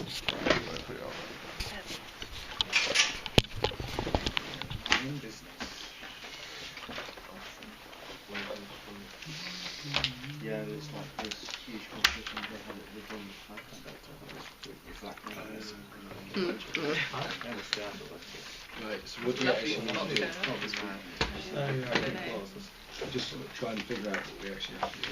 Put it over. New business. Yeah, it's like this huge competition they had at the one Right, so what do you actually want to do? Just try and figure out what we actually have to do.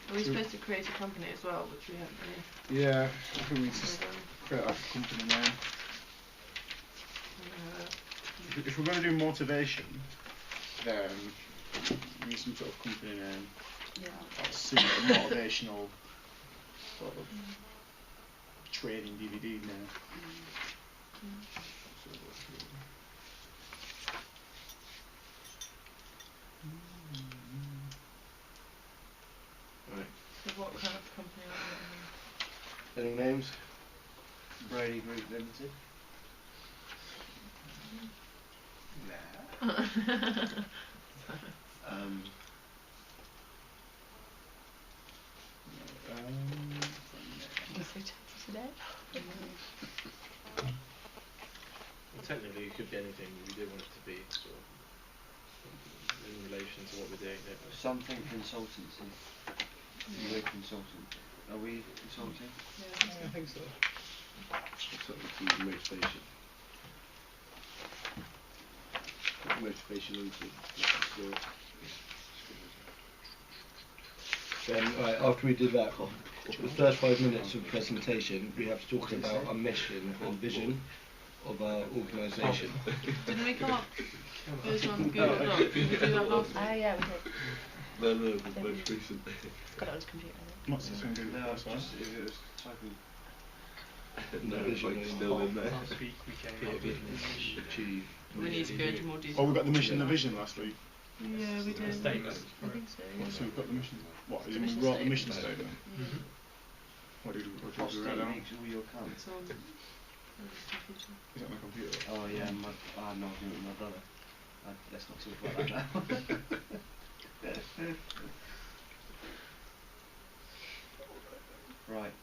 Are we supposed to create a company as well, which we haven't really? Yeah, I think we just create like a company name. If we're going to do motivation, then we need some sort of company name. Yeah. That's similar motivational sort of training DVD name. Right. So what kind of company are we Any names? Brady Group Limited. Nah. today? Well, technically, it could be anything we do want it to be, sort of, in relation to what we're doing. Something consultancy. We're consultant. Are we consulting? Yeah, I think so. Something to motivation. Motivation into Then, right, after we did that, the first 5 minutes of presentation, we have to talk about our mission and vision of our organisation. Didn't we come up with on Google Docs? Did we do that last week? Yeah, we did. No, the most recent. Got it on his computer. What's this one doing? No, just if it was typing. No vision is still in there. Last week we came up with Achieve. We need to go into more detail. Oh, we got the mission and the vision last week. Yeah, we did. statement. I think so. What, so we've got the mission. What? Is it Mission we wrote the statement. mission statement? What did we write down? Makes all your comments. It's on the computer. Is it on the computer? Oh yeah, I had no idea with my brother. Let's not talk about that now. Right.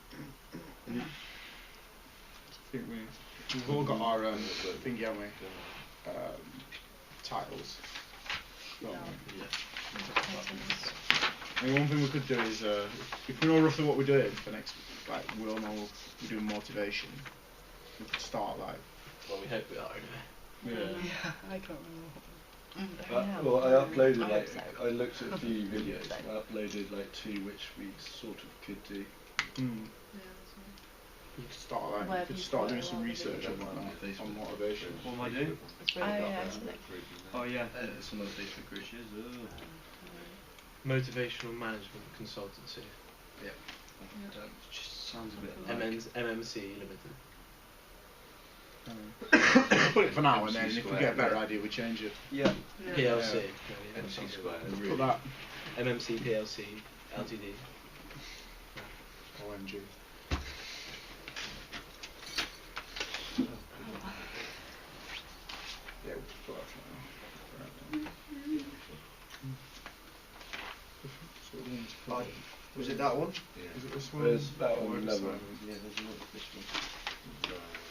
I think we've all got our thingy, haven't we? Titles. Got them. I mean, one thing we could do is, if we know roughly what we're doing for next, like we all know we're doing motivation. We could start like. Well, we hope we are anyway. Yeah. I can't remember. Well, I uploaded I looked at a few videos. I uploaded like 2 which we sort of could do. You could start like you could start doing some research on motivation. What am I doing? Oh yeah. Some of the Facebook groups. Motivational management consultancy. Yeah. Just sounds a bit like MMC Limited. Put it for now, and then if we get a better idea, we change it. Yeah. PLC. MC Square. Put that. MMC PLC Ltd. OMG. Yeah, we'll put that for now. Was it that one? Yeah. Is it this one? There's that one, another one. Yeah, there's another this one.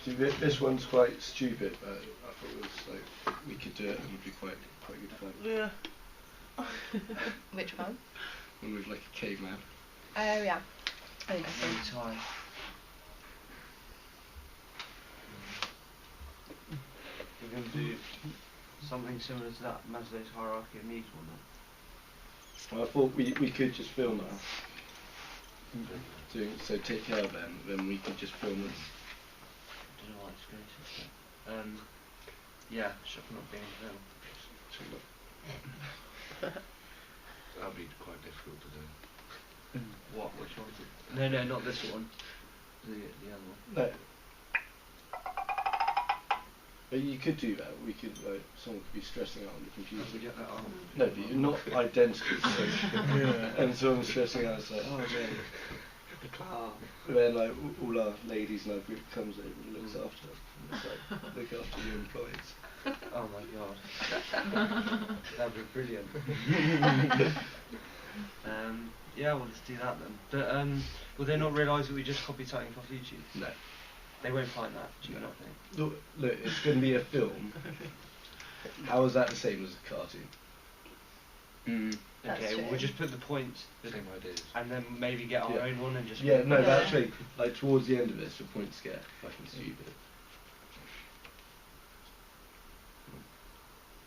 See, this one's quite stupid, but I thought it was like we could do it and it would be quite good fun. Yeah. Which one? One with like a caveman. Oh yeah. I think I Every saw. time. We're going to do something similar to that Maslow's hierarchy of needs one then. Well, I thought we could just film now. So take care of them, then we could just film this. I don't know why it's going to yeah, shop not being filmed. That'd be quite difficult to do. What? Which one? No, not this one. The other one. No. But you could do that. We could, someone could be stressing out on the computer. We get that on. No, but you're not identical. So and someone's stressing out, it's like, oh man. And then like all our ladies in our group comes over and looks after us. And it's like, look after your employees. Oh my god. That'd be brilliant. Yeah, well, let's do that then. But will they not realise that we just copied something off YouTube? No. They won't find that, do you not think? Look, it's going to be a film. How is that the same as a cartoon? That's Okay, well, true. we'll just put the points, Same ideas. and then maybe get our own one and just... Yeah, no, Yeah. but actually, like towards the end of this, the points get fucking stupid.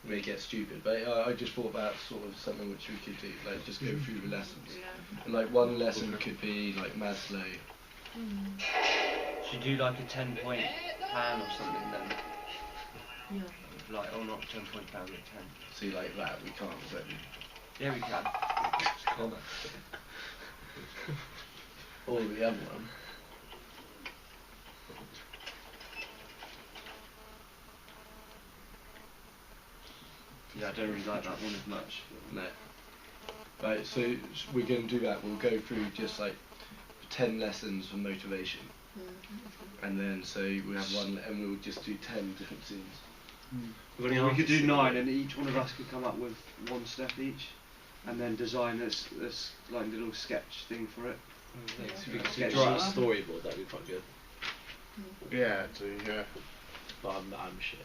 They get stupid, but I just thought about sort of something which we could do, like just go through the lessons. Yeah. And like one lesson could be like Maslow. Should do like a 10-point plan or something then? Yeah. Like, or not 10-point plan, but 10. See, like that, we can't, but Yeah, we can. or the other one. Yeah, I don't really like that one as much. No. Right, so we're going to do that. We'll go through just like 10 lessons for motivation. And then so we have one, and we'll just do 10 different scenes. We could do 9, and each one of us could come up with one step each, and then design this like little sketch thing for it. If we we could could sketch draw a it. storyboard, that'd be quite good. Yeah, yeah. But I'm shit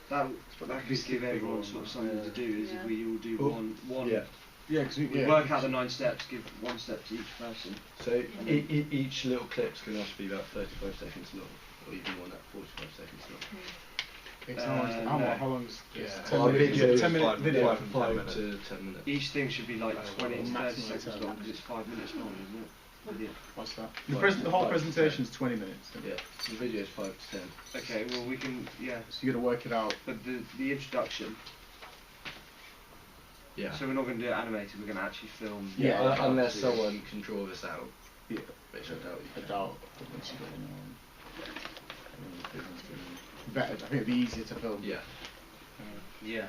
at art. That could give everyone sort of something to do. Is if we all do Oh, one. Yeah. Yeah, because We work out the 9 steps, give 1 step to each person. So each little clip's going to have to be about 35 seconds long, or even one at 45 seconds long. How long is Yeah. 10 Our minutes? video is 10 minute video. 5 to 10 minutes. Each thing should be like 20 to 30 maximum seconds time. long because it's 5 minutes long, isn't it? Video. What's that? Five- The whole 5 to presentation is 20 minutes. Yeah, the video is 5 to 10. Okay, well we can, yeah. So you got to work it out. But the introduction, Yeah. so we're not going to do it animated, we're going to actually film. Yeah, Unless someone can draw this out, Yeah. which I doubt you can. Better. I think it'd be easier to film. Yeah. Yeah.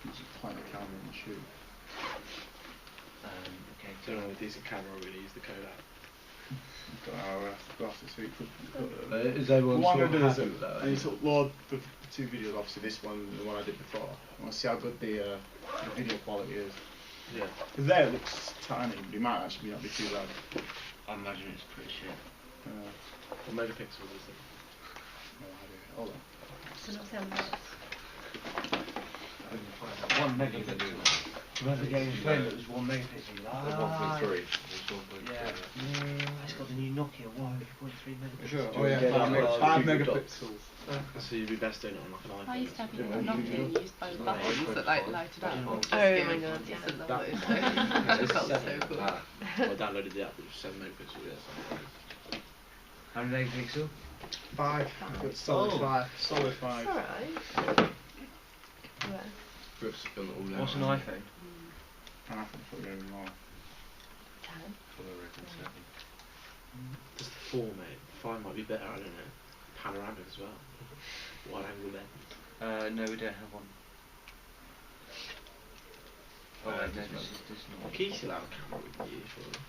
Just point the camera and shoot. Okay. So with a decent camera, we're going to use the Kodak. Got our glasses. So we could. Is everyone What I'm sort of going to do is happy with that? I need to upload the 2 videos, obviously this one and the one I did before. I want to see how good the video quality is. Yeah. Because there it looks tiny, but it might actually not be too bad. I imagine it's pretty shit. What megapixels is it? No idea. Hold on. So not sound nice. 1 megapixel. Remember the game we played that was 1 megapixel? The 1.3. Yeah. It's got the new Nokia 1.3 megapixels. Sure. Oh, yeah. 5 megapixels. So you'd be best doing it on like an iPhone. I used to have Yeah, a Nokia and used those buttons that like lighted up. Oh my god, yes, I love those. It felt so cool. I downloaded the app, which was 7 megapixels. Yeah. How many megapixel? 5. Good solid Oh. 5. Solid 5. Alright. Yeah. Brooks has gone all out. What's an iPhone? And I think we're going more. 10. Just the 4, mate. 5 might be better, I don't know. Panoramic as well. Wide angle lens. No, we don't have one. Oh, wait, no, this is not. Can you still have a camera with you, surely?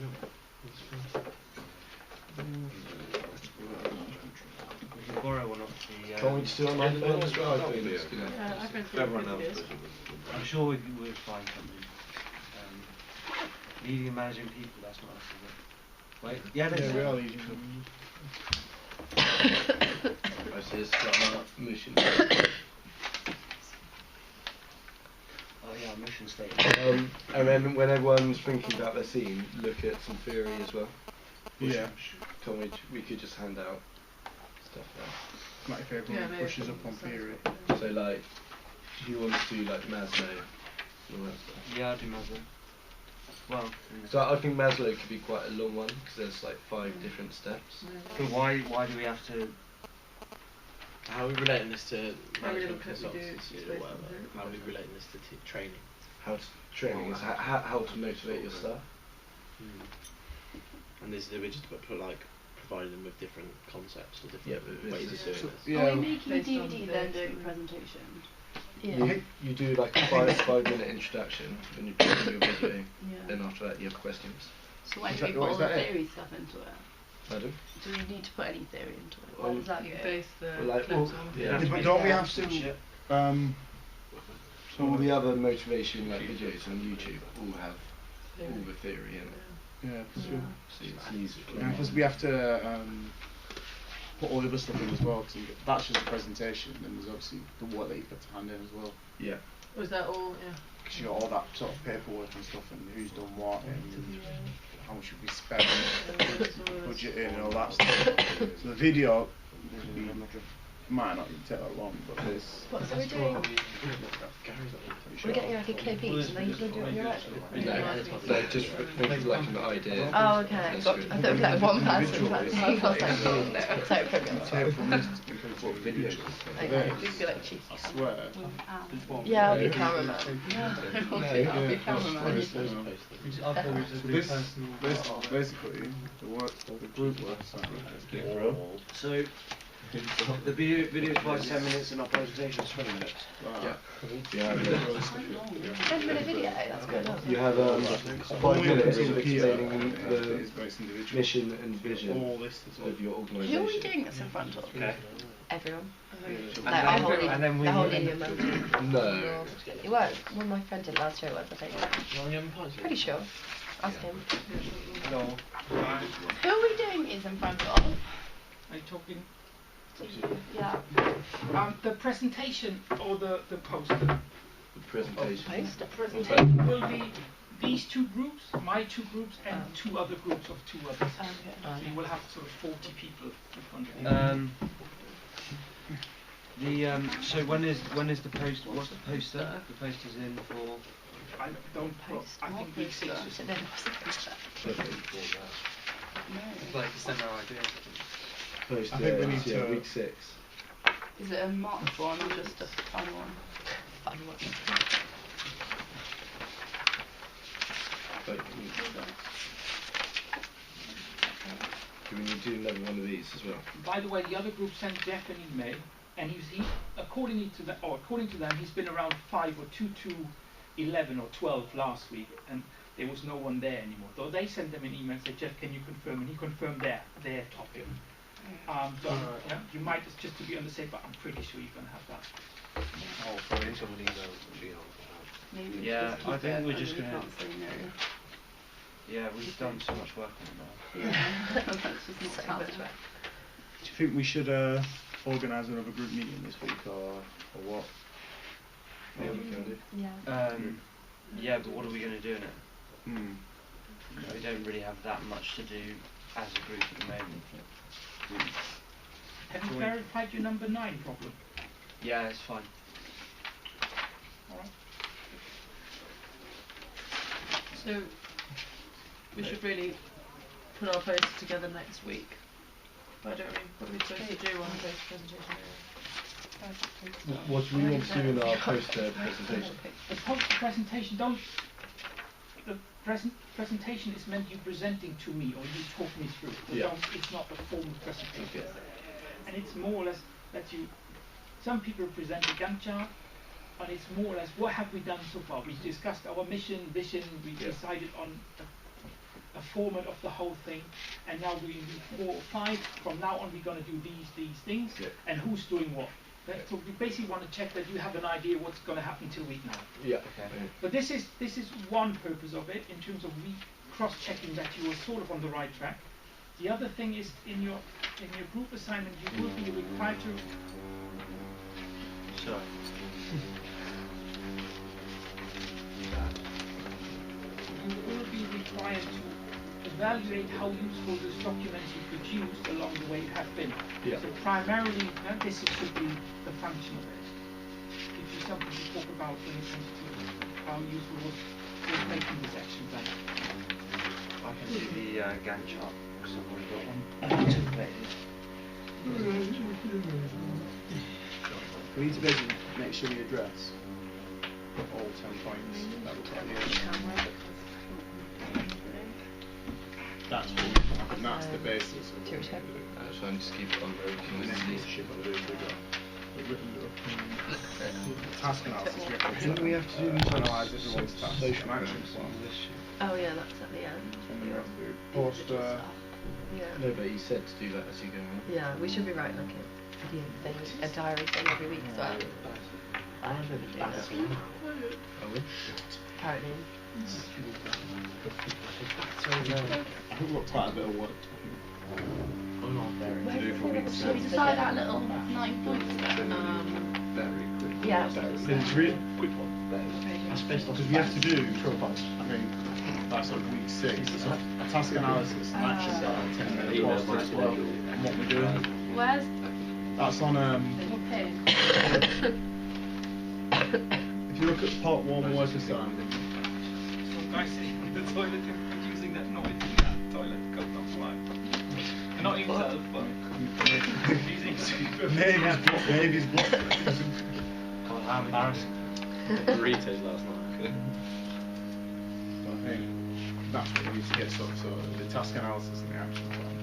No. We can borrow one off the. Can't we just do it on iPhone as well? I think Yeah. it's gonna- I've read through Everyone the else videos. does it. I'm sure we'll find something. Leading and managing people, that's not us, is it? Wait, yeah, Yeah, we are leading. I see it's got our mission. Oh yeah, our mission statement. And then when everyone's thinking about their scene, look at some theory as well. Yeah. We could just hand out stuff there. Like if everyone pushes up on theory. So like, if you want to do like Maslow, and all that stuff. Yeah, I do Maslow. Well, So I think Maslow could be quite a long one because there's like 5 different steps. but why do we have to? How are we relating this to How we management look at we do consultancy or whatever? How are we relating this to training? How to training is how to motivate your staff. And this we're just put like providing them with different concepts or different Yeah, ways of doing this. Yeah. Are we making a Based on DVD then the- doing a presentation? You do like a 5-minute introduction when you put in your video, Yeah. then after that you have questions. So why Is do we that- put all is the that it? theory stuff into it? Pardon? Do we need to put any theory into it? Well, What does that You go? base the Like, clips well, on. yeah. But don't we have to? So all the other motivation like videos on YouTube all have all the theory in it. Yeah, So it's easy. because we have to put all the other stuff in as well. Because that's just a presentation, and there's obviously the work that you've got to hand in as well. Yeah. Was that all? Yeah. Because you got all that sort of paperwork and stuff, and who's done what, and how much should we spend, budgeting, and all that stuff. So the video might not even take that long, but it's. What, so we're doing, we're getting like a clip each and then you're going to do it on your own? No, just make it like an idea. Oh, okay. That's Got, good. I thought it was like one person. Individual That's is- I was like, oh, no. So progress. Take from this to What video? Okay, we could be like cheeky. I swear. Yeah, I'll be cameraman. No, I'll be yeah, cameraman. So basically, the group works. So the video is 5 to 10 minutes and our presentation is 20 minutes. Yeah. 10-minute video, that's good. You have 5 minutes of explaining the individual. mission and vision All this is all. of your Who are we organisation. doing this in front of? Okay. Everyone. And Like our whole then- and then we- the whole Indian member. No. It was. One of my friends did last year, it was, I think. Pretty sure. Ask him. No. Who are we doing is in front of? Are you talking Yeah. the presentation or the poster? The presentation. Poster. The presentation will be these 2 groups, my 2 groups, and 2 other groups of 2 others. So you will have sort of 40 people in front of you. So when is the post? What's the poster? The poster's in for. I don't. Post. I think week 6 is. So then what's the poster? Like to send our ideas. Post, I think we need yeah, to- week 6. Is it a marked one or just a fun one? Fun one. Like, do we need to do another one of these as well? By the way, the other group sent Jeff an email, and according to them, he's been around 5 or 2 to 11 or 12 last week, and there was no one there anymore. So they sent them an email and said, Jeff, can you confirm? And he confirmed their topic. So yeah, you might just to be on the safe, but I'm pretty sure you're going to have that. Oh, probably somebody emailed Gio. Maybe we Yeah, just keep I think it we're and just we gonna- can't say no. Yeah, we've done so much work on it now. Yeah. That's just not so much. Do you think we should organise another group meeting this week or what? Yeah, we can do. Yeah. Yeah, but what are we going to do in it? Hmm. We don't really have that much to do as a group at the moment. Have you clarified your number 9 problem? Yeah, it's fine. All right. So we should really put our posts together next week. But I don't really what are we supposed to do on the post presentation? What do we want to do in our poster presentation? The presentation presentation is meant you presenting to me or you talk me through. So Yeah. it's not a formal presentation. Okay. And it's more or less that some people present a Gantt chart, and it's more or less what have we done so far. We discussed our mission, vision, we decided on a format of the whole thing, and now we do 4 or 5. From now on we're going to do these things, and who's doing what. So we basically want to check that you have an idea what's going to happen till week 9. Yeah. Okay. But this is one purpose of it in terms of cross-checking that you are sort of on the right track. The other thing is in your group assignment you will be required to. Sorry. You will be required to evaluate how useful those documents you produced along the way have been. Yeah. So primarily, this should be the function of it. Gives you something to talk about when it comes to found useful was making this action plan. I can do the Gantt chart if someone's got one. We need to basically make sure we address all 10 points that we've got here. That's what I think that's the basis of what we're going to do. So I'm just keep it on very And then clean. we'll ship on the task analysis. Didn't we have to do analyse everyone's task and social action programs plan. and this shit? Oh yeah, that's at the end. And then we have to do Individual poster. stuff. Yeah. No, but you said to do that as you go on. Yeah, we should be writing like a video thing, a diary thing every week as well. Apparently. I think we've got quite a bit of work to do for week Should we 6. decide our little 9 points? Very quick. Yeah. It's really quick one. Asbestos. Because we have to do, I mean, that's like week 6. So a task analysis and action plan, 10 minute poster as well. And what we're doing. Where's That's on, okay. if you look at part 1, work assignment. Guys in the toilet using that noise in that toilet comes off right. Not himself, but using super. Maybe it's blocked. God, how embarrassing. Burritos last night. So I think that's what we need to get sorted. So the task analysis and the action plan.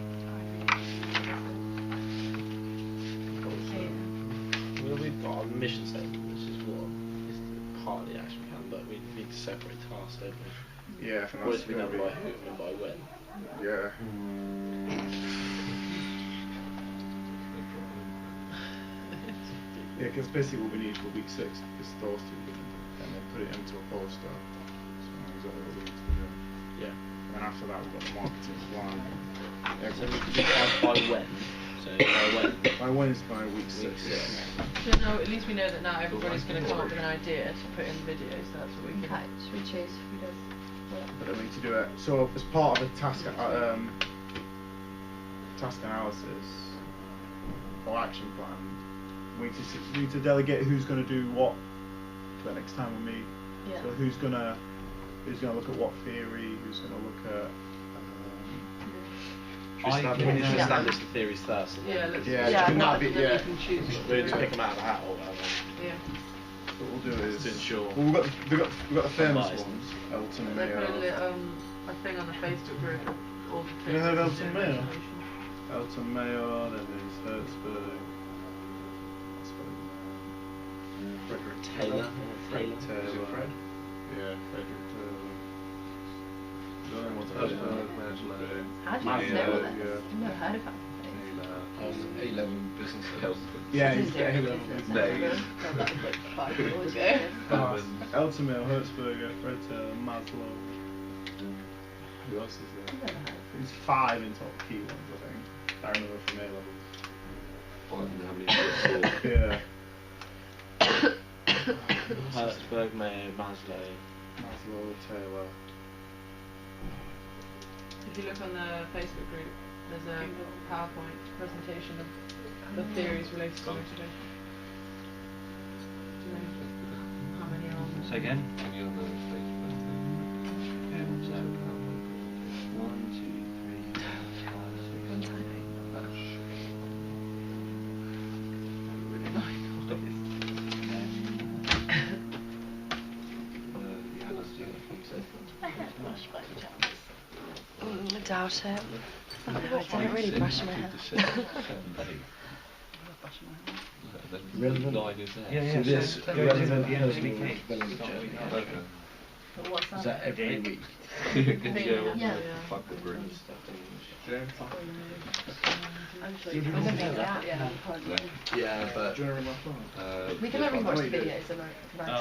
Well, we've got our mission statement, which is what is part of the action plan, but we need to separate tasks, don't we? Yeah, I think What that's is to be done gonna by be. who and by when? Yeah. Yeah, because basically what we need for week 6 is those two, and then put it into a poster. So we know exactly what we need to be doing. Yeah. And then after that we've got the marketing plan. So we can decide by when. So by when? By Wednesday, by week 6. Week 6. So no, at least we know that now everybody's going to come up with an idea to put in the video, so that's what we can. Okay, should we choose who does what? But then we need to do it. So as part of the task analysis or action plan, we need to delegate who's going to do what for the next time we meet. Yeah. So who's going to look at what theory? Who's going to look at? We need to establish the theories first. And Yeah, then let's Yeah, Yeah, can that be, and then yeah. we can choose what we'll to just do. pick them out of the hat or whatever. Yeah. What we'll do is To ensure. Well, we've got the famous Unbiased. ones. Elton And then put Mayo. a thing on the Facebook group of all the You know things Elton that Mayo? information. Elton Mayo. Then there's Hertzberg. Frederick Taylor. Fred Taylor. Taylor. Fred? Yeah, Frederick Taylor. Hertzberg, Maslow. How do you Yeah, know all that? yeah. I've never heard of that. A-level business health. Yeah, he's There got it A-level is, business. that's like 5 years ago. Elton Mayo, Hertzberger, Fred Taylor, Maslow. Who else is there? I've never heard of There's 5 in top key ones, I think. I remember from A-level. Yeah. Hertzberg, Mayo, Maslow. Maslow, Taylor. If you look on the Facebook group, there's a PowerPoint presentation of the theories related to motivation. Do you know how many are on there? Say again? Any other Facebook? So, 1, 2, 3, 4, 5, 6, 7, 8, 9. I don't brush by any chance. I doubt it. I don't really brush my hair. Relevant line is there. Yeah, So this so relevant the end of the week personal 8. expenditure. Okay. But what's Is that? that every week? Yeah. Fuck the room. I'm sure you can remember that. Yeah. Yeah, but Do you want to read my phone? We can let me watch the videos and like.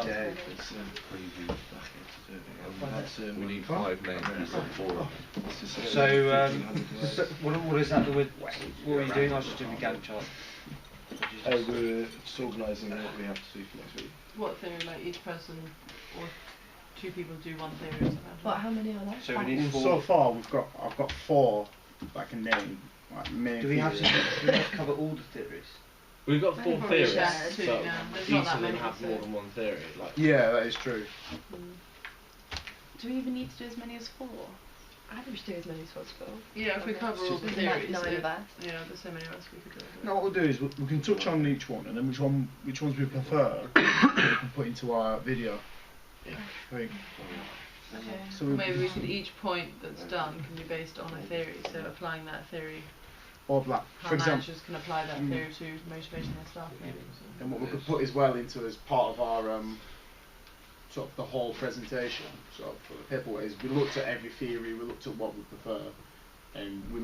yeah, it's a preview. We need 5 names. We've got 4. So, what is that? What are you doing? I was just doing the Gantt chart. We're just organising what we have to do for next week. What theory, like each person or 2 people do one theory or something? But how many are there? So we need Well, 4. so far I've got 4 that I can name, like main Do we have to theories. cover all the theories? We've got 4 Probably theories, share too, but yeah. There's each not of that them many, have so- more than one theory. Like, Yeah, that is true. Do we even need to do as many as 4? I think we should do as many as possible. Yeah, if we cover all the Just theories. 9 of yeah. us. Yeah, there's so many of us we could do it. No, what we'll do is we can touch on each one, and then which ones we prefer, we can put into our video. Yeah. I think. Okay. So Maybe we could, each point that's done can be based on a theory, so applying that theory, Or like, how for example, managers can apply that theory to motivating their staff maybe. So. and what we could put as well into as part of our sort of the whole presentation, sort of for the paper is we looked at every theory, we looked at what we prefer, and we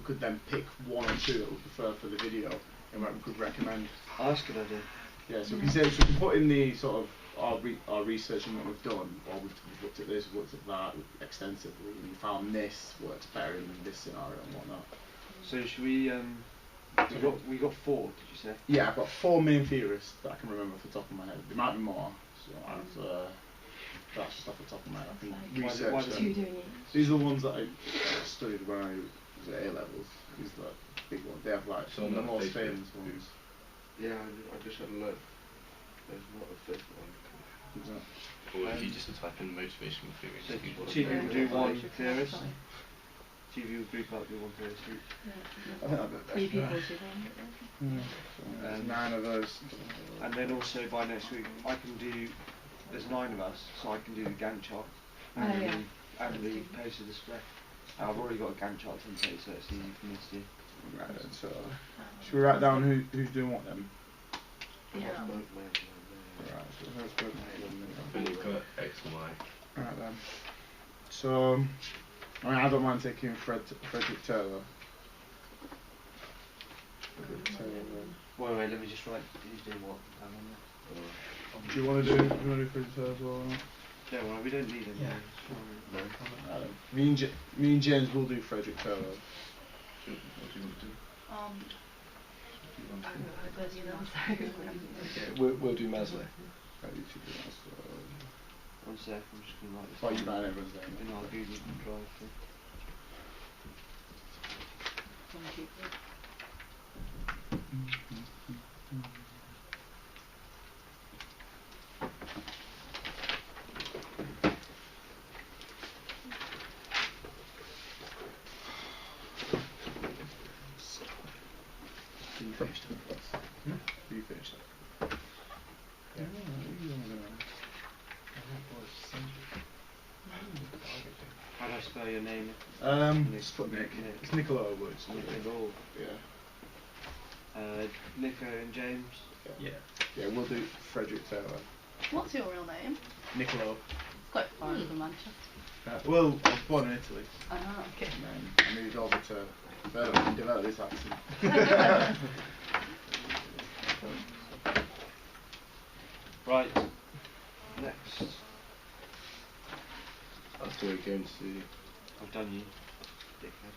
could then pick 1 or 2 that we prefer for the video, and what we could recommend. Oh, that's a good idea. Yeah, so we can say, so we can put in the sort of our research and what we've done, or we've looked at this, we've looked at that extensively, and we found this works better in this scenario and whatnot. So should we? We got 4. Did you say? Yeah, I've got 4 main theorists that I can remember off the top of my head. There might be more, so that's just off the top of my head. I can research why them. the- 2 doing it. These are the ones that I studied when I was at A levels. These are the big ones. They have like So the on most Facebook, famous ones. Yeah, I just had a look. There's not a fifth one. Or if you just type in motivational theories. So you can 2 people do 1 Sorry. theorist. 2 people group up do 1 theorist each. I think that'd be 3 people better. do one. Yeah, so there's 9 of those. And then also by next week I can do. There's 9 of us, so I can do the Gantt chart and Oh, yeah. and the poster display. And I've already got a Gantt chart template, so it's easy for me to do. Right then, so should we write down who's doing what then? Yeah. Right, so let's go And you've got X and Y. Right then. So I mean I don't mind taking Frederick Taylor. Frederick Taylor. Wait, let me just write who's doing what. Do you want to do Frederick Taylor as well or not? Don't worry, we don't need him. Yeah. Right then. Me and James will do Frederick Taylor. What do you want to do? Okay, we'll do Maslow. Right, you should do that. So, 1 sec, I'm just going to write this well, you down. might everyone's name. In our Google Drive thing. You finished it. You finished it. Yeah. How do I spell your name? Sputnik. It's Nicola, but it's Nicola. Yeah. Nico and James. Yeah. Yeah, we'll do Frederick Taylor. What's your real name? Nicola. It's quite far from Manchester. Well, I was born in Italy, Ah, okay. and then I moved over to Birmingham and developed this accent. Right. Next. After we go into I've done you. Dickhead.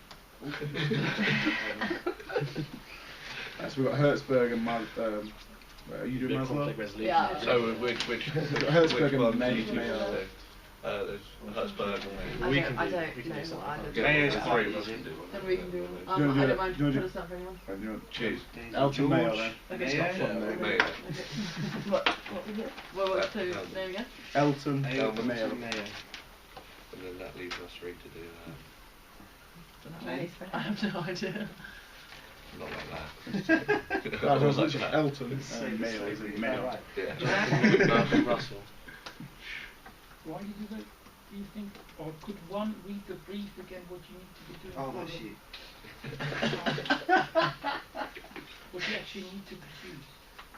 Right, so we've got Hertzberg and are you doing Maslow? Conflict resolution. Yeah. So which Hertzberg and one do Mayo. you do? There's Hertzberg and Mayo. We can I do- don't we can know do what something. either. Okay, Mayo's the quite three of us easy. can do one. Then we can do Do you wanna do I it? don't mind Do you wanna put do- us up for anyone. Right, you know, Choose. Elton Mayo then. Okay. It's not fun, Yeah. though. Mayo. What was it? What's the name again? Elton Elton Mayo. Mayo. And then that leaves us three to do Nice. I have no idea. not like that. No, Not it's like literally that. Elton and Mayo is in Mayo. Right. Yeah. Malcolm Russell. Why did you do you think, or could one read the brief again what you need to be doing? Oh, for that's the- you. What you actually need to produce?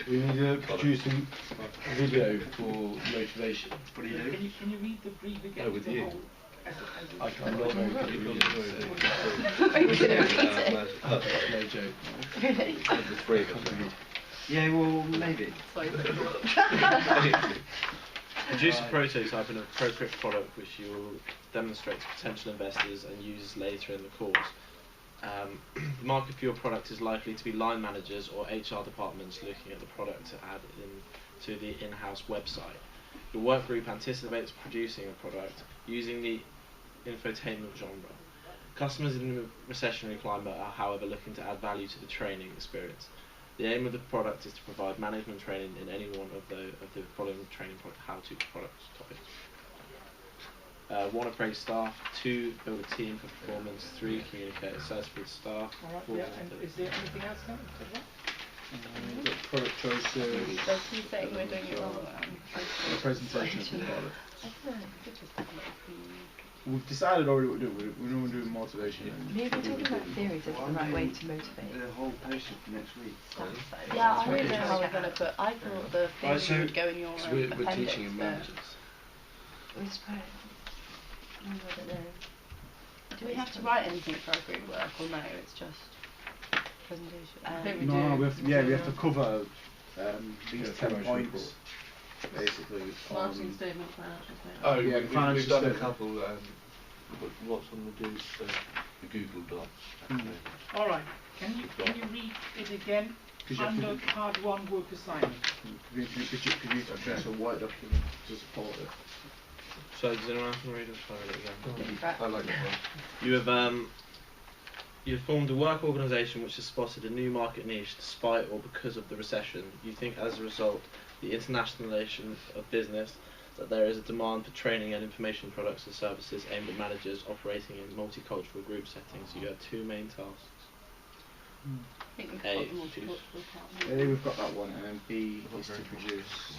we need to produce a video for motivation. What do you do? Can you read the brief again? Oh, with the you. whole- as a I'm not very good at Are you gonna read it? no joke. Really? The three of us. Yeah, well, maybe. Produce a prototype and an appropriate product which you will demonstrate to potential investors and users later in the course. The market for your product is likely to be line managers or HR departments looking at the product to add into the in-house website. Your work group anticipates producing a product using the infotainment genre. Customers in the recessionary climate are, however, looking to add value to the training experience. The aim of the product is to provide management training in any one of the following training how-to products topics. 1. Appraise staff. 2. Build a team for performance. 3. Communicate successfully with staff. Alright, 4. yeah, and is there anything else now? Product choices, So he's saying we're doing it wrong. the presentation of the product. I don't know, we could just have a little We've decided already what we're doing. We're going to do motivation. Maybe talking about theories is the right way to motivate. The whole poster for next week. Yeah, I don't know how we're going to put. I thought the Right, theory so- would go in your So we're appendix, teaching in but- managers. We suppose. I don't know. Do we have to write anything for our group work, or no? It's just presentation. I think we No, do. we have to cover these Yeah, 10 promotion points, basically. Marketing on- statement, financial statement. Oh, Yeah, we've financial done a statement. couple. What's on the do? The Google Docs. Alright, can you read it again? Could you- Under part 1 work assignment. Could you produce a Word document to support it? So does anyone else want to read it? Shall I read it again? I like that one. You have formed a work organisation which has spotted a new market niche despite or because of the recession. You think as a result, the internationalisation of business, that there is a demand for training and information products and services aimed at managers operating in multicultural group settings. You have 2 main tasks. I think we've A, got them all to choose. put A, we've got that one, and then B is to produce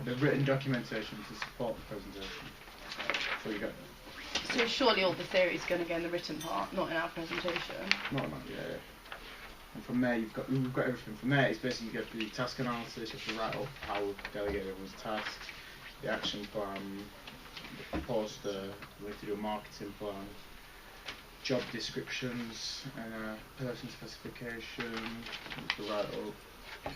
the written documentation to support the presentation. So you got So surely all the theory is going to go in the written part, not in our presentation. not yeah. And from there we've got everything. From there it's basically you get the task analysis, you have to write up how we delegate everyone's tasks, the action plan, the poster, we have to do a marketing plan, job descriptions, and a person specification, we have to write up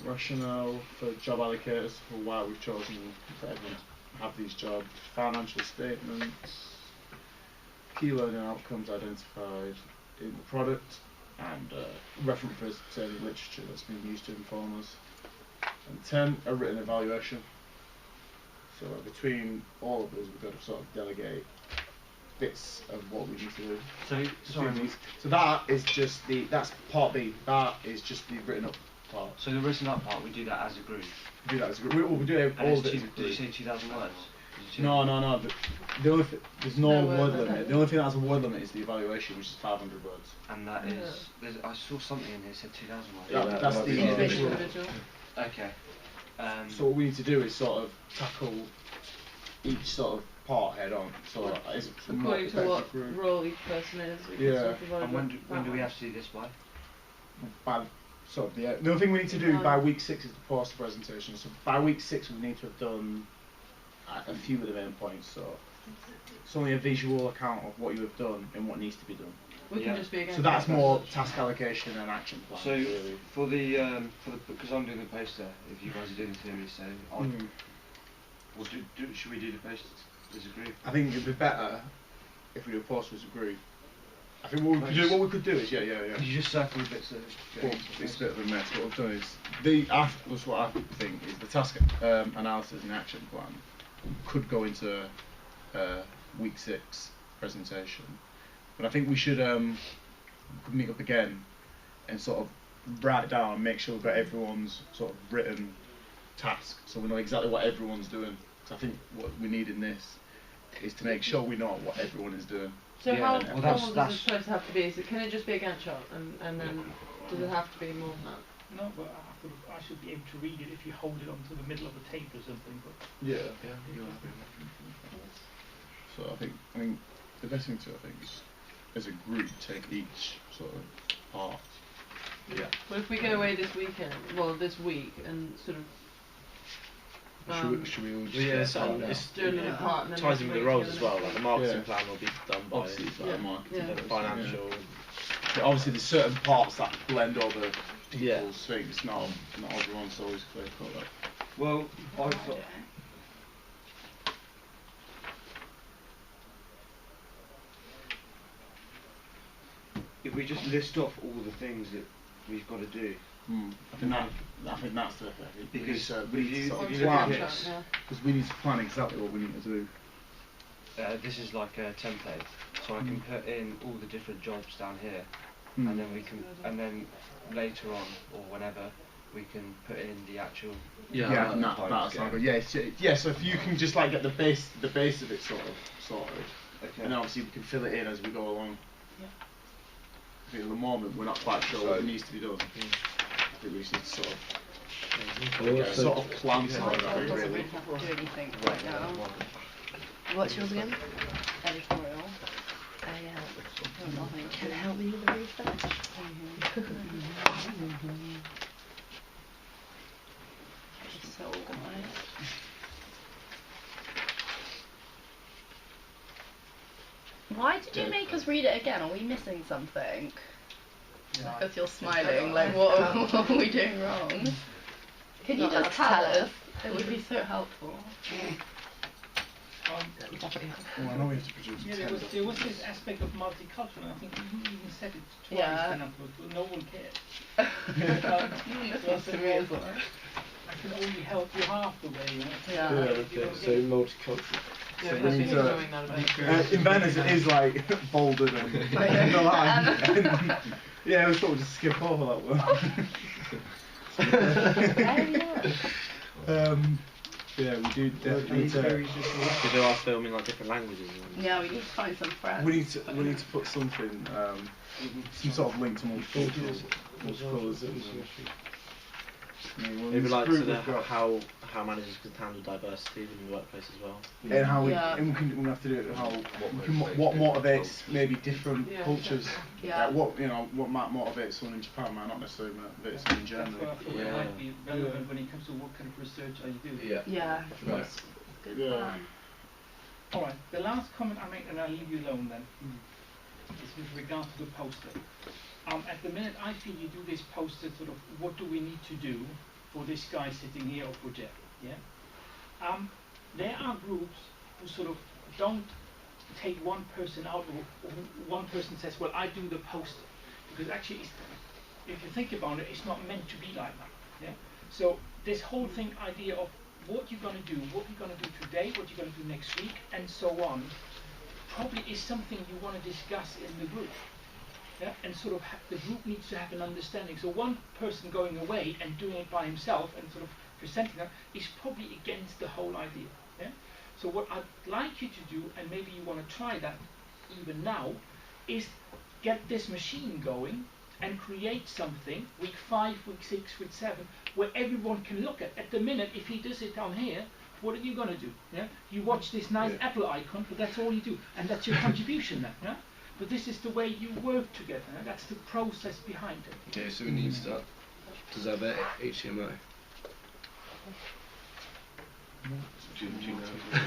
rationale for job allocators for why we've chosen for everyone to have these jobs, financial statements, key learning outcomes identified in the product, and references to the literature that's been used to inform us. And 10, a written evaluation. So between all of us, we've got to sort of delegate bits of what we need to do. So that is just that's part B. That is just the written up part. So the written up part, we do that as a group. We do that as a group. We'll do And all it's of it as a Did you group. say 2,000 words? No. The only there's no No word word limit. limit. The only thing that has a word limit is the evaluation, which is 500 words. And that is. I saw something in here that said 2,000 words. Yeah, that's the Individual. individual. Okay. So what we need to do is sort of tackle each sort of part head on. So it's a more According to what effective group. role each person is, we can Yeah. sort of divide And when do we that have to do this by? By sort of the other thing we need to do by week 6 is the poster presentation. So by week 6 we need to have done a few of the main points. So it's only a visual account of what you have done and what needs to be done. We Yeah. can just be against So that's that. more task allocation and action plan. So really. for the because I'm doing the poster, if you guys are doing the theory, so we'll should we do the poster as a group? I think it'd be better if we do a poster as a group. I think what we could do is Could you just circle the bits of Well, it's a bit of a mess. What I've done is that's what I think is the task analysis and action plan could go into week 6 presentation, but I think we should meet up again and sort of write down and make sure we've got everyone's sort of written task, so we know exactly what everyone's doing. So I think what we need in this is to make sure we know what everyone is doing. So Yeah, how well, formal that's- does that's- this process have to be? Can it just be a Gantt chart and then does it have to be more than that? No, but I should be able to read it if you hold it onto the middle of the table or something. But Yeah. So I think the best thing to is as a group take each sort of part. Yeah. Well, if we go away this week and sort of Should we all just Yeah, get so started now? it's do a little part and then ties we in can with the wait roles together as well. next Like the week. marketing Yeah. plan will be done by Obviously, it's like Yeah. marketing. Yeah. the financial. But obviously, there's certain parts that blend over people's Yeah. things. Not everyone's always clear cut. Like. Well, I've got. If we just list off all the things that we've got to do, I think that's the thing. Because we need to if sort of you Onto look at plan, the Gantt this- chart, yeah. because we need to plan exactly what we need to do. this is like a template, so I can put in all the different jobs down here, and then we can, and then later on or whenever we can put in the actual. Yeah, that's not good. Yeah, so if you can just like get the base of it sorted, Okay. and obviously we can fill it in as we go along. Yeah. I think at the moment we're not quite sure what needs to be done. I think we just need to sort of plan something out Doesn't really. really have to do anything right now. What's yours again? Editorial. Nothing. Can help me with the research? It's so organised. Why did you make us read it again? Are we missing something? Because you're smiling, like what are we doing wrong? Can you just tell us? It would be so helpful. Well, I know we have to produce There was this aspect of multicultural. I think you even said it twice. Yeah. But no one cared. I can only help you half the way. You know? Yeah, okay. So multicultural. Yeah, So I've we been need to- enjoying that a bit. in Venice it is like bolded and the line. Yeah, we thought we'd just skip over that one. Yeah, we do definitely need to. So they are filming like different languages. Yeah, we need to find some friends. We need to put something, some sort of link to multicultural. Maybe like to the how managers can handle diversity within the workplace as well. And how we have to do it. What motivates maybe different cultures. Yeah. What might motivate someone in Japan might not necessarily motivate someone in Germany. It might be relevant when it comes to what kind of research are you doing. Yeah. Yeah. Right. Good plan. All right. The last comment I make, and I'll leave you alone then, is with regard to the poster. At the minute, I feel you do this poster sort of, what do we need to do for this guy sitting here or for Jeff? Yeah. There are groups who sort of don't take one person out, or one person says, well, I do the poster, because actually, if you think about it, it's not meant to be like that. Yeah. So this whole idea of what you're going to do, what you're going to do today, what you're going to do next week, and so on, probably is something you want to discuss in the group. Yeah, and sort of the group needs to have an understanding. So one person going away and doing it by himself and sort of presenting that is probably against the whole idea. Yeah? So what I'd like you to do, and maybe you want to try that even now, is get this machine going and create something, week 5, week 6, week 7, where everyone can look at the minute, if he does it down here, what are you going to do? Yeah? You watch this nice Apple icon, but that's all you do. And that's your contribution then. Yeah? But this is the way you work together. That's the process behind it. Okay, so we need to does that have HTML?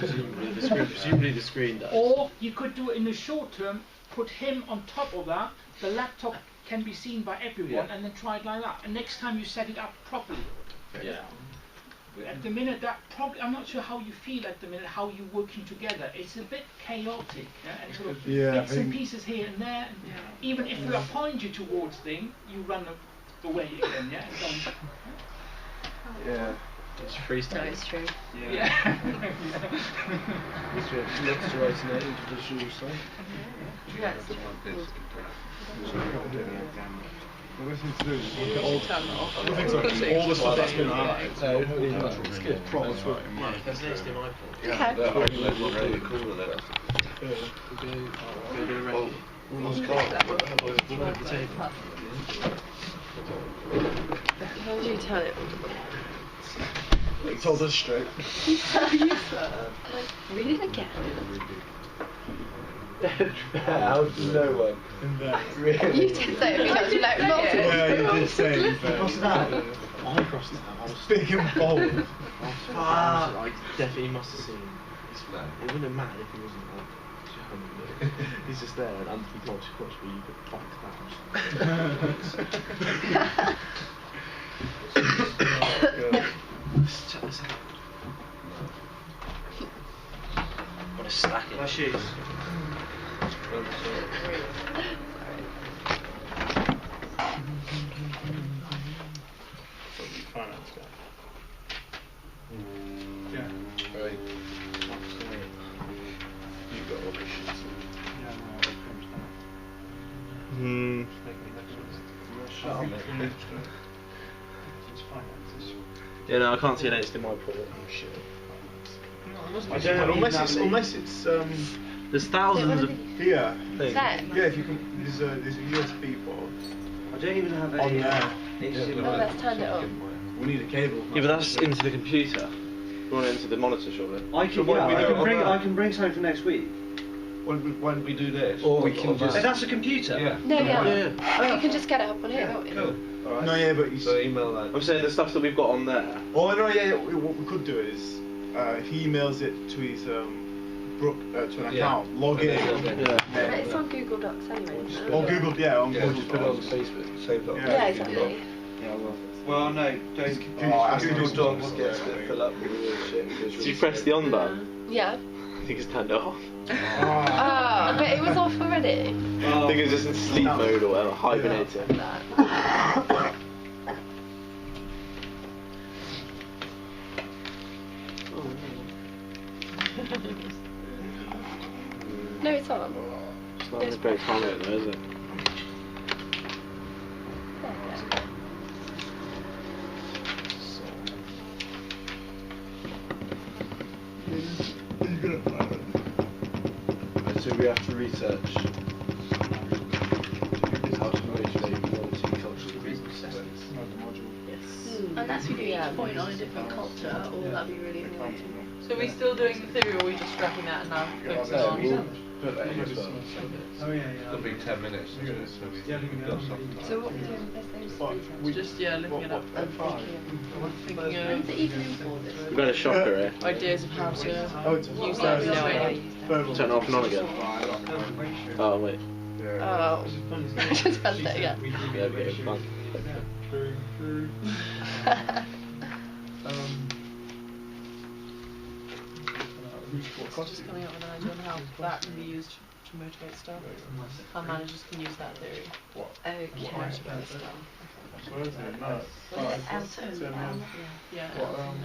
Presumably the screen does. Or you could do it in the short term, put him on top of that, the laptop can be seen by everyone, and then try it like that. And next time you set it up properly. Yeah. At the minute, I'm not sure how you feel at the minute, how you're working together. It's a bit chaotic, and sort of bits and pieces here and there. And even if we point you towards things, you run away again, yeah? Yeah. It's freestyle. No, it's true. Yeah. Let's write an individual site. Yes. What we need to do is look at All the stuff that's been highlighted. It's good. Proper That's next to my Okay. I can let you really cool with it. How would you tell it? He told us straight. Read it again. How does no one? Really? You did say it because you like multiple. Yeah, you did say it. Crossed out. I crossed it out. I was Big and bold. I definitely must have seen this man. It wouldn't have mattered if he wasn't like. He's just there and under the watch, but you could Check this out. What a stack it. My shoes. Finance guy. Yeah. Right. You've got all this shit. Yeah, no, Hmm. Just making Yeah, no, I can't see an HDMI port. Oh shit. I don't Unless it's There's thousands of here. things. Same. Yeah, if you can, there's a USB port I don't even have a on there. HDMI. Oh, let's turn it on. We need a cable. Yeah, but that's into the computer. We want it into the monitor, surely. I can, So what we do on I that? can bring something for next week. When we do this, Or we on can just- Oh, that's a computer? Yeah. No, yeah. Yeah. You can just get it up on here, can't you? Cool. Alright. No, yeah, but you So email that. I'm saying the stuff that we've got on there. Oh no, yeah. What we could do is, if he emails it to his to an account, log in. Yeah. But it's on Google Docs anyway, isn't it? Or Google, yeah, on Yeah, Google. just put it on Facebook. Save that. Yeah. Yeah, exactly. Yeah, well, no, don't. Google Docs gets to fill up with all this shit. Did you press the on button? Yeah. I think it's turned it off. Oh, but it was off already. I think it's just in sleep mode or whatever, hibernating. No, it's on. It's not very prominent though, is it? And so we have to research how to motivate multicultural businesses. And that's we do each point on a different culture, or that'd be really annoying. So are we still doing the theory, or are we just scrapping that and now focusing on? Put that in as well. Oh yeah, It'll be 10 minutes. So we've got something. So what we're doing is those Just looking it up and thinking When's of it even for this? We've got a shocker here. ideas of how to use Oh, that. no, I No, use that. Turn it off and on again. Oh wait. Oh. I just felt it, yeah. Yeah, okay, fine. Just coming up with an idea on how that can be used to motivate staff. How managers can use that theory Okay. to motivate staff. Yeah.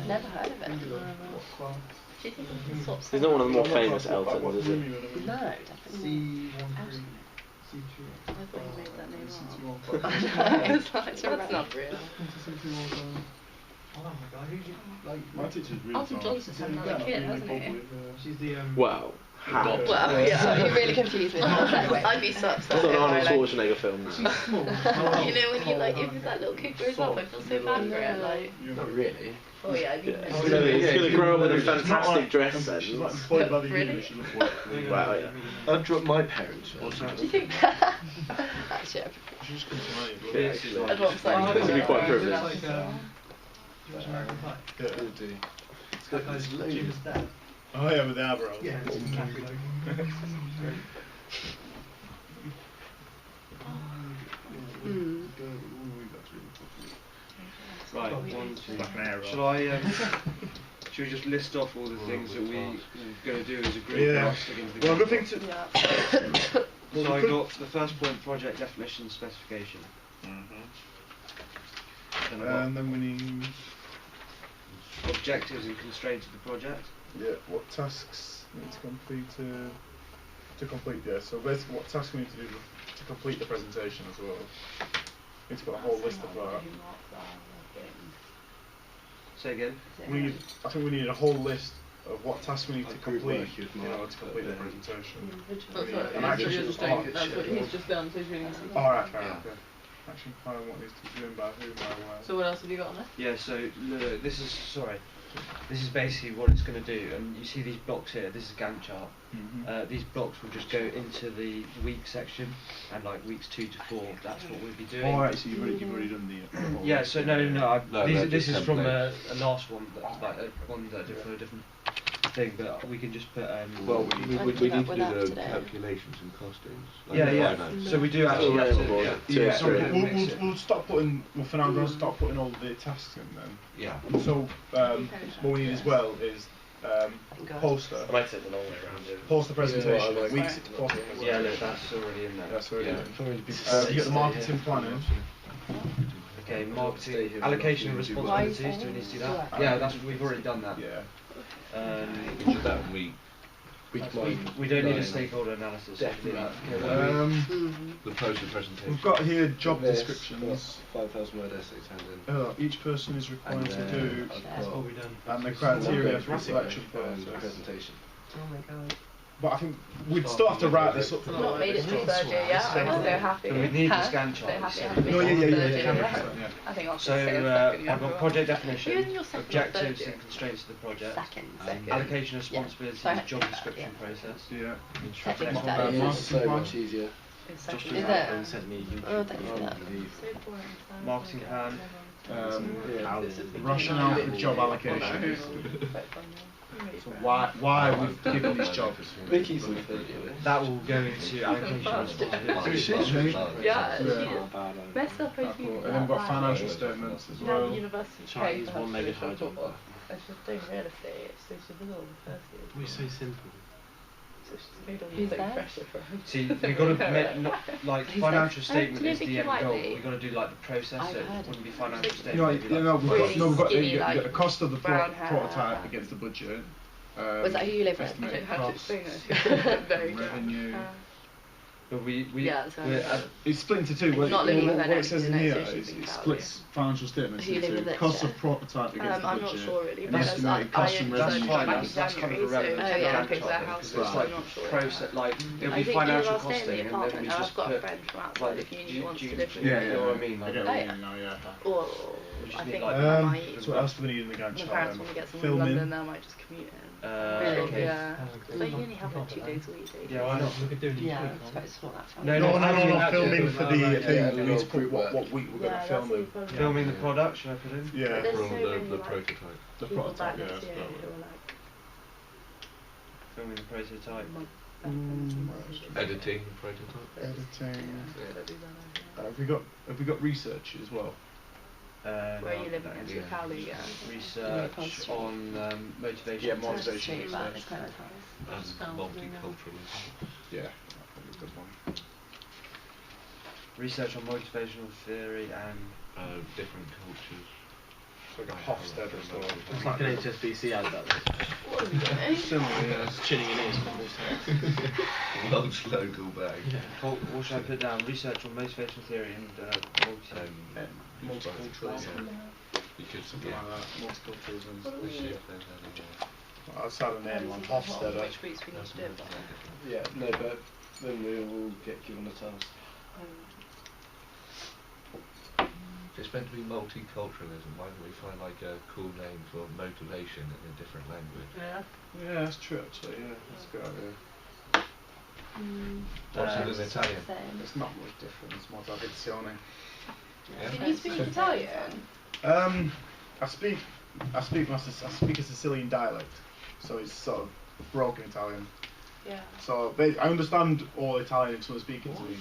Never heard of it. Do you think we can swap He's not one of the more famous Eltons, is it? No, definitely I thought you made that name up. That's not real. My teacher's really Elton John's just had another kid, hasn't he? She's the Wow. How? Well, yeah, you really confused me. I'd be so upset. What's on if I, Arnold like- Schwarzenegger films? You know when you like, if that little kid grows up, I feel so bad for it. Like, Not really. oh yeah, I mean, He's gonna grow up with a fantastic dress sense. She's like employed by the Really? union, she looked like- Wow, yeah. I'd drop my parents. Do you think? Actually, She just comes to mind. Yeah, actually. I'd want something. This would be quite privileged. Oh yeah, with the eyebrows. Yeah. Right, one, two. Like an arrow. Shall I? Should we just list off all the things that we're going to do as a group? Yeah. and I'll stick into the Well, group? good thing to. Yeah. So I got the first point: project definition specification. Then I got And then we need. objectives and constraints of the project. Yeah, what tasks need to complete to complete, yeah. So basically what tasks we need to do to complete the presentation as well. We need to put a whole list of that. Say again. I think we need a whole list of what tasks we need to complete in order to complete the presentation. That's Yeah, what an he's action just plan. doing. That's what he's just done. So he's reading this. Alright, fair enough. Okay. Action plan, what needs to be doing by who, by where. So what else have you got on there? Yeah. So this is This is basically what it's going to do, and you see these blocks here. This is a Gantt chart. These blocks will just go into the week section, and like weeks 2 to 4, that's what we'll be doing. Alright, so you've already done the. Yeah. So no. No, This they're is just from a templates. last one, like one that I did for a different thing, but we can just put. Well, we I need did to that do without the today. calculations and costings. yeah. finance. So we do actually have to. Available. Yeah. Yeah, so Yeah. we'll stop putting. Well, for now, we're going to start putting all the tasks in then. Yeah. So what we need as well is poster. I might take the long way around. Poster presentation. Yeah, well, Weeks poster. Yeah, no, that's already in there. That's already Yeah. in. You got the marketing planning. Okay, marketing, allocation of responsibilities. Do we need to do that? Yeah, that's we've already done that. Yeah. Which is that week. We don't need a stakeholder analysis. Definitely. The poster presentation. We've got here job This, descriptions. 5,000 word essays handed in. Each person is required to do, That's all we've done. and the criteria for selection and process. presentation. Oh my god. But I think we'd still have to write this up. I've not made it through third year yet. I'm so happy. So we need the Huh? scan So chart. happy So- I haven't No, made it yeah, through yeah, third yeah, year. yeah. I think I'll just So say a second year I've got for project You're definition, in your second or third objectives year? and constraints of the project, Second. allocation of responsibilities, So I had to job do that, description yeah. process. Yeah. Technically Next that one, is. marketing So plan. much easier. It's Josh second. Is Is it? sent me a YouTube Oh, thanks for that. Marketing plan, Rationale for job allocation. So why we've given this job. Vicky's in third year. that will go into allocation of responsibilities. Yeah, Yeah. she messed up Cool. And then we've got financial statements as well. well. University Chinese one mega high jump. And she's doing real estate, so she did all the first year. We're so simple. So she's made all Who's the that? pressure for him. See, we've got to make, like, financial like, statement do you is think the you end might goal. be? We've got to do like the process, I've so it heard wouldn't be of financial No, statement. it'd be like we've got skinny, the cost of the brown hair. prototype against the budget. Was that who you live with? I don't Estimated know how to costs, explain it. Very revenue. But we Yeah, it's we're, very It's split into two. What, Not living with what her it says in next to here next year, is she's it been splits financial statements Who you live into with cost next of prototype against the I'm budget. not sure really, and because estimated costs and I that's revenue. fine. back in That's kind of January, irrelevant. so Oh, yeah. I picked their house, It's so like I'm not sure. process, like it'll I be think financial I'll stay in costing, the and then apartment, we and just I've got a put friend from outside like of the uni who wants to due- live with due- me. Yeah, you know what I mean? I Like, get Oh, what you yeah. mean now, yeah. Or just I need, think like, I might. So what else do we need in the Gantt My chart parents then? want to get somewhere in Filming. London, I might just commute in. okay. Yeah. So you only have like 2 days a week. don't you? Yeah, why not? Yeah, I suppose it's not that far. No, Filming for the Yeah, thing. We need to yeah, put what group week we're going to Yeah, film that's in. what you Filming the product, should I put in? Yeah, There's From so the many, like, prototype. the people prototype. back Yeah, next that's year about who it. are like, Filming the prototype. Editing the prototype. Editing. Have we got research as well? Where No, are you living that in? is- Yeah. Cowley, yeah. Research on motivation. Yeah, motivation Street, but research. it's kind of nice. Multiculturalism. Yeah, that's a good one. Research on motivational theory and Different cultures. It's like a Hofstede or something. It's like an HSBC advert. What are we doing? Similar, yeah. It's chilling in ears. Welsh local bag. what should I put down? Research on motivational theory and Multiculturalism. Because Something like that. Multiculturalism. What are the we ship I saw the name on Hofstede. Which weeks we need to do it by? Yeah, no, but then we will get given a task. It's meant to be multiculturalism. Why don't we find like a cool name for motivation in a different language? Yeah. Yeah, that's true actually. Yeah, that's a good idea. What's it in Italian? It's not much difference. Motivazione. Can you speak Italian? I speak a Sicilian dialect, so it's sort of broken Italian. Yeah. So I understand all Italian if someone's speaking to me,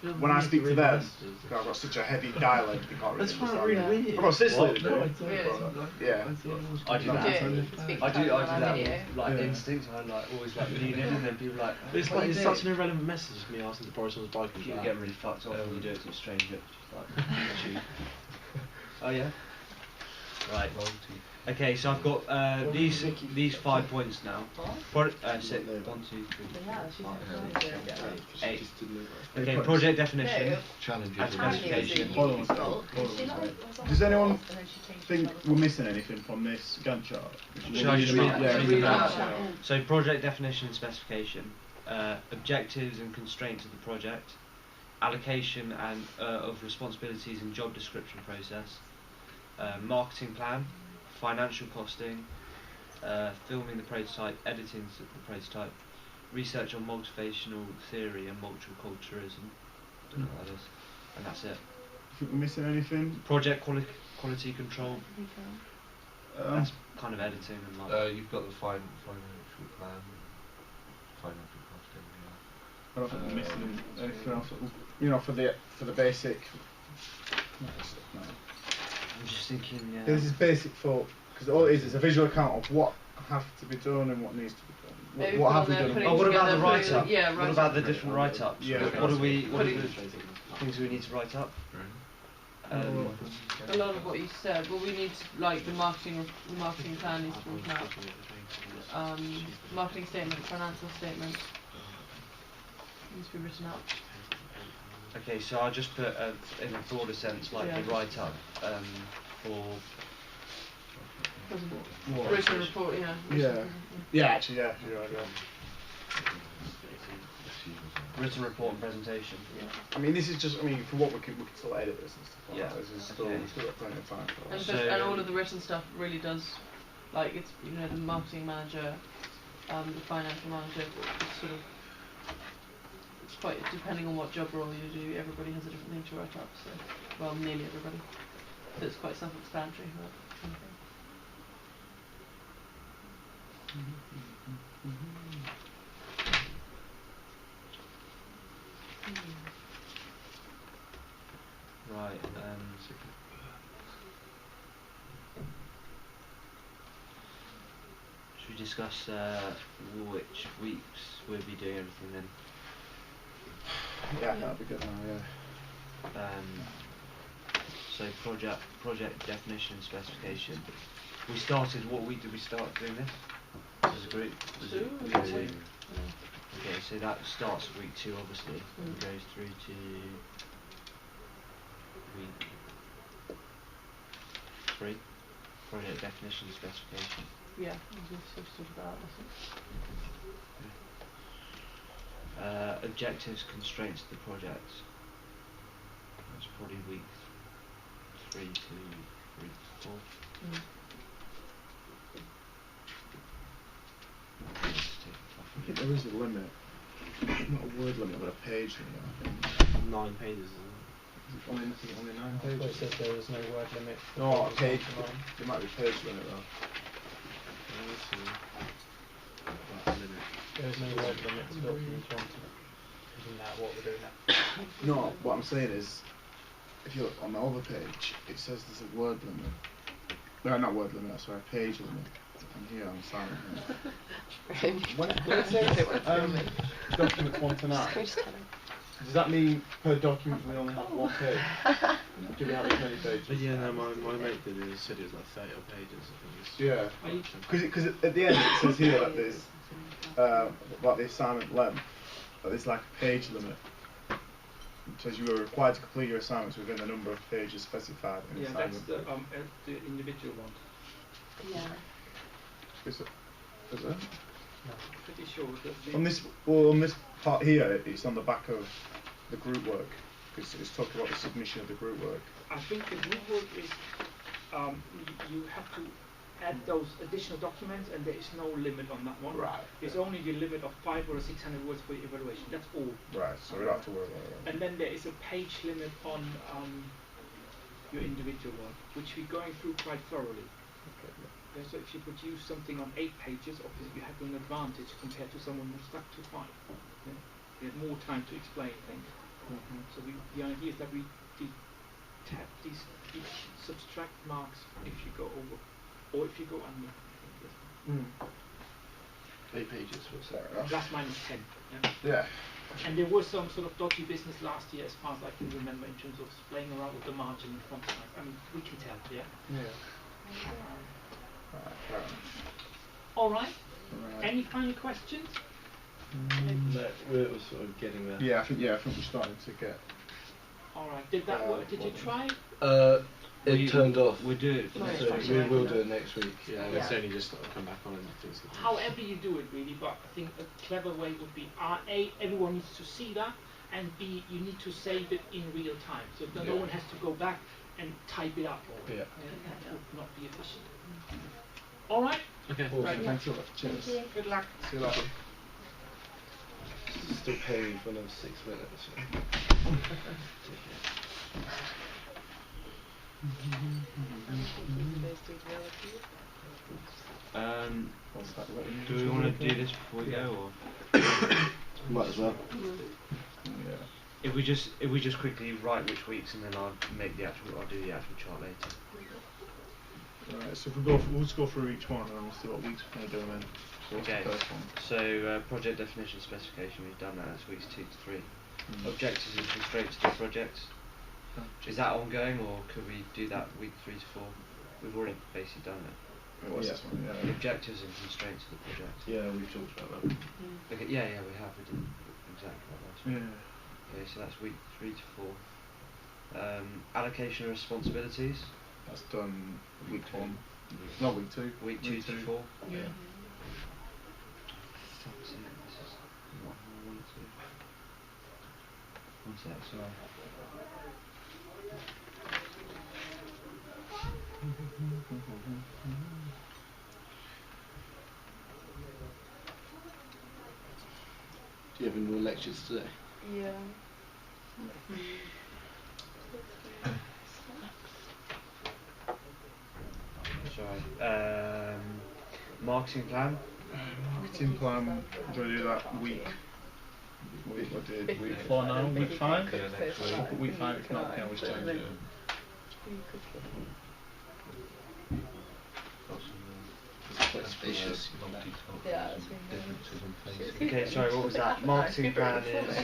but when I speak to them, because I've got such a heavy dialect, they can't really That's understand. really weird. I've got Sicily to do. Really? Yeah. I do No. that. Do it. Speak I do Italian on that video. with, like Yeah. instinct. I like always like lean in, and then people are like. It's "What like are it's you such an doing?" irrelevant message to me asking to borrow someone's bike and You that. get really fucked off when you do it to a stranger. Just like, shoot. Oh yeah. Right. Okay, so I've got these 5 points now. Six. 1, 2, 3, Yeah, she's 8. Okay, project definition No. Challenges. and and specification. Hold on a second. Does anyone think we're missing anything from this Gantt chart? Should I just read Yeah, read read them them out? out. So project definition and specification, objectives and constraints of the project, allocation and of responsibilities and job description process, marketing plan, financial costing, filming the prototype, editing the prototype, research on motivational theory and multiculturalism. Don't know what that is, and that's it. Think we're missing anything? Project quality control. That's kind of editing and like. You've got the financial plan, financial costing. I don't think we're missing anything else. You know, for the basic. No. I'm just thinking. Yeah. This is basic for because all it is a visual account of what has to be done and what needs to be done. Maybe What have we they're done? putting Oh, what about the together write-up? Yeah, What write-up. about the different write-ups? Yeah. What are the things we need to write up? A lot of what you said, but we need to, like the marketing plan needs to be written out. Marketing statement, financial statement needs to be written out. Okay, so I'll just put in a broader sense, like the write-up for written report, yeah. Yeah, actually, yeah, you're right, yeah. written report and presentation. I mean, this is just, I mean, for what we can still edit this and stuff like that. This is still, Okay. we've still got plenty of time for that. And all of the written stuff really does, like it's, you know, the marketing manager, the financial manager, it's sort of, it's quite, depending on what job role you do, everybody has a different thing to write up, so, well, nearly everybody. So it's quite self-explanatory, that kind of thing. Right. Should we discuss which weeks we'll be doing everything then? Yeah, that'd be good now, yeah. So project definition and specification. We started. What week did we start doing this? As a group? Two. Okay, so that starts at week 2, obviously, and goes through to week 3. Project definition and specification. Yeah, we've sort of that, I think. Objectives, constraints of the project. That's probably week 3 to week 4. I think there is a limit. Not a word limit, but a page limit, I think. 9 pages. Is it only 9 pages? I said there was no word limit. No, a page. There might be a page limit though. There's no word limit to documents wanted. Isn't that what we're doing now? No, what I'm saying is, if you look on the other page, it says there's a word limit. No, not word limit, sorry, a page limit. And here I'm silent. When it says document 1 to 9, does that mean per document we only have 1 page? Do we have as many pages? But yeah, no, my mate did it. He said it was like 30 odd pages. I think Yeah. Because at the end it says here that there's like the assignment length, that there's like a page limit. It says you are required to complete your assignments within the number of pages specified in the assignment. Yeah, that's the individual one. Yeah. Is it? Pretty sure that On this part here, it's on the back of the group work. It's talking about the submission of the group work. I think the group work is you have to add those additional documents, and there is no limit on that one. Right. There's only the limit of 500 or 600 words for evaluation. That's all. Right. So we don't have to worry about that. And then there is a page limit on your individual one, which we're going through quite thoroughly. Yeah, so if you produce something on 8 pages, obviously you have an advantage compared to someone who's stuck to 5. Yeah? You have more time to explain things. So the idea is that we tap these subtract marks if you go over, or if you go under. 8 pages, what's that? Plus minus 10. Yeah? Yeah. And there was some sort of dodgy business last year, as far as I can remember, in terms of playing around with the margin and font size. I mean, we can tell, yeah. All right. Any final questions? No, we're sort of getting there. Yeah, I think we're starting to get. All right. Did that work? Did you try? It turned off. We'll do it. So we will do it next week. Yeah, let's only just sort of come back on and things. However you do it, really. But I think a clever way would be A, everyone needs to see that, and B, you need to save it in real time, so that no one has to go back and type it up. That would not be efficient. All right. Okay. Right. Thanks a lot. Cheers. Good luck. See you later. Still paying for another 6 minutes. Do we want to do this before we go, or Might as well. Yeah. if we just quickly write which weeks, and then I'll do the actual chart later. Right. So if we'll just go through each one and then we'll see what weeks we're going to do them in. So what's Okay. the first one? So project definition specification, we've done that. That's weeks 2 to 3. Objectives and constraints of the project. Is that ongoing, or could we do that week 3 to 4? We've already basically done it. What's this one? The objectives and constraints of the project. Yeah, we've talked about that. Okay, yeah, we have. We did exactly like last week. Yeah. Okay, so that's week 3 to 4. Allocation of responsibilities. That's done week 1. No, week 2. Week 2 to 4. Yeah. Fuck's sake, this is not how I want it to. One sec, sorry. Do you have any more lectures today? Yeah. Sorry. Marketing plan. Marketing plan. Do I do that week? Week I did. Week 4 now, week 5? Yeah, next week. Week 5, if not, yeah, we change it. It's quite spacious. Yeah, Differences in faces. Okay, sorry, what was that? Marketing plan is.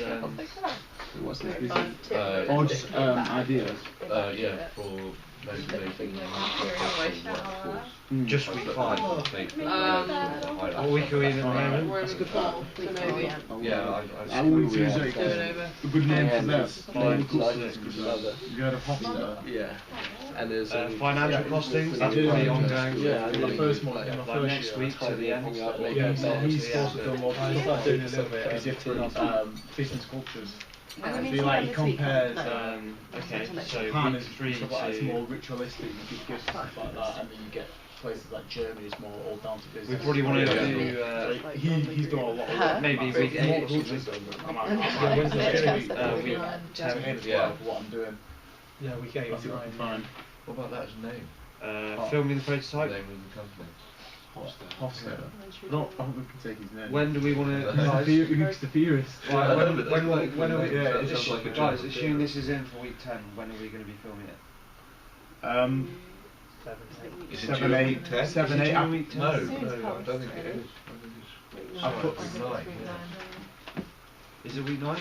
What's this? Oh, just ideas. Yeah, for motivating Just week 5. What week are we in at the moment? We're in week 4, so maybe. Yeah, I wouldn't Yeah. say Do it over. a good name for And that. there's another. You had a Hofstadter. Yeah. And there's Financial costings, that's Yeah. pretty ongoing. Yeah, In my first month, in my Like first next year, week to the end. yeah, so he's supposed to do more. I started doing a little bit As if to business cultures. And So then he like he compares Okay, so partners week 3 stuff like that, it's to. more ritualistic, you give gifts and stuff like that, and then you get places like Germany is more all down to business. We've already wanted Yeah. to do. He's done a lot of work. Maybe So week it's more 8 or cultures something. done, but I'm When's the next week? Week to 10. him as Yeah. well for what I'm doing. Yeah, we get I think I can find What about that as a name? Filming the prototype. Name of the company. Hofstadter. Not, I hope we can take his name. When do we want to? Who's the theorist? Right, when are we? Yeah, it sounds like a Guys, general assuming this is in for week 10, when are we going to be filming it? Is it 7, due 8, week 10? 7, Is it 8. due week 10? No, I don't think it is. I think it's I put- week 9. Yeah. Is it week 9?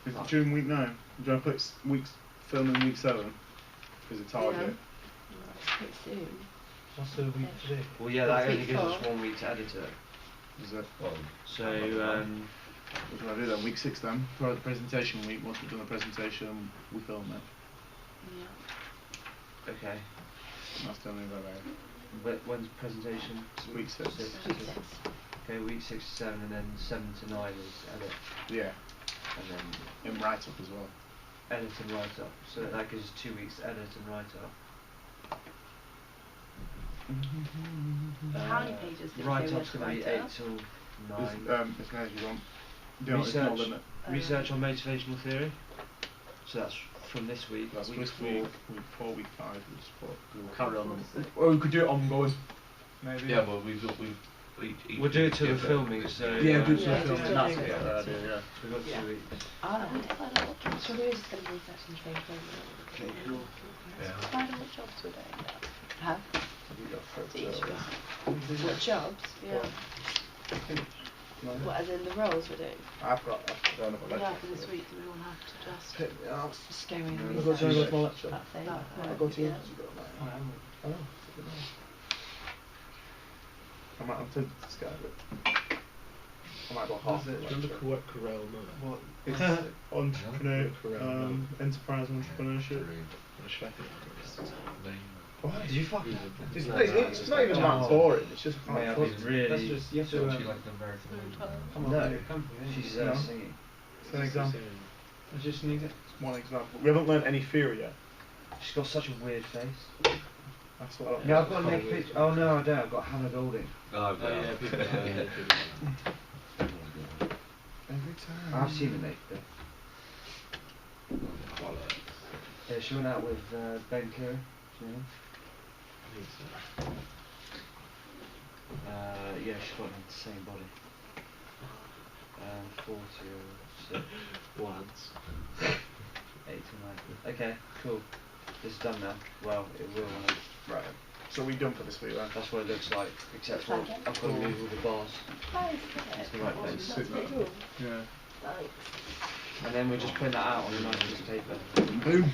Is it during week 9? Do you want to put weeks filming week 7 as a target? What's the week today? Well, yeah, that Week only gives us 4. 1 week to edit it. Is it? Well, So, What do I do then? Week 6 then? For the presentation week, once we've done the presentation, we film it. okay. That's the only way. When's the presentation? Week 6. Okay, week 6 to 7, and then 7 to 9 is edit, Yeah. and then In write up as well. edit and write up. So that gives us 2 weeks to edit and write up. How many pages did you Write say up's was going to be write 8 up? till 9. As many as you want. Do it's not Research, limit. research on motivational theory. So that's from this week. That's week week 4. 4, week 4, week 5. We'll carry on. Or we could do it ongoing. Maybe. yeah, well, we've each We'll do it till the give it- filming. So Yeah, do it till Yeah, the film. just That's do a it. good idea, yeah. we've got 2 weeks. Have we decided what jobs So we're there doing? is going to be session change, Okay, cool. Yeah. Decided what jobs we're doing? Have? To each of us. What jobs? Yeah. What, as in the roles we're doing? I've got another Yeah, lecture. for this week, do we all have to just Pick me up. just go in and I've got to go research to my lecture. that thing? I'll go to Yeah. you. I might have to Skype it. I might go half the lecture. Corel What? It's entrepreneur, enterprise entrepreneurship. Name. Why? Did you fucking? It's not even that boring, it's just May quite I fun. be really? That's just, you have So to, she like the American Come on, No, mate. she's No. singing. It's an example. it's just an example. It's one example. We haven't learned any theory yet. She's got such a weird face. That's what Yeah, I've got a naked picture. Oh no, I don't. I've got Hannah Golding. Oh, no. Every time. I've seen the naked pic. Yeah, she went out with Ben Curry. Do you know him? Yeah, she's got the same body. 40 or 6. Once. 8 to 9. Okay, cool. This is done now. Well, it will when I... Right. So we done for this week then? That's what it looks like, except for Looks like it. I've got to move all the bars. That is It's good. the right place. Sit there. Yeah. Thanks. and then we just print that out on a nice piece of paper. Boom.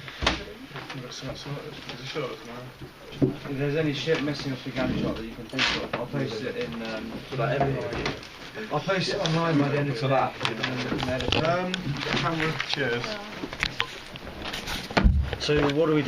We've got something sorted. Is it short tomorrow? If there's any shit missing off the Gantt chart that you can think of, I'll post it in like I'll post it online by the end of today. Camera, cheers. So what do we do?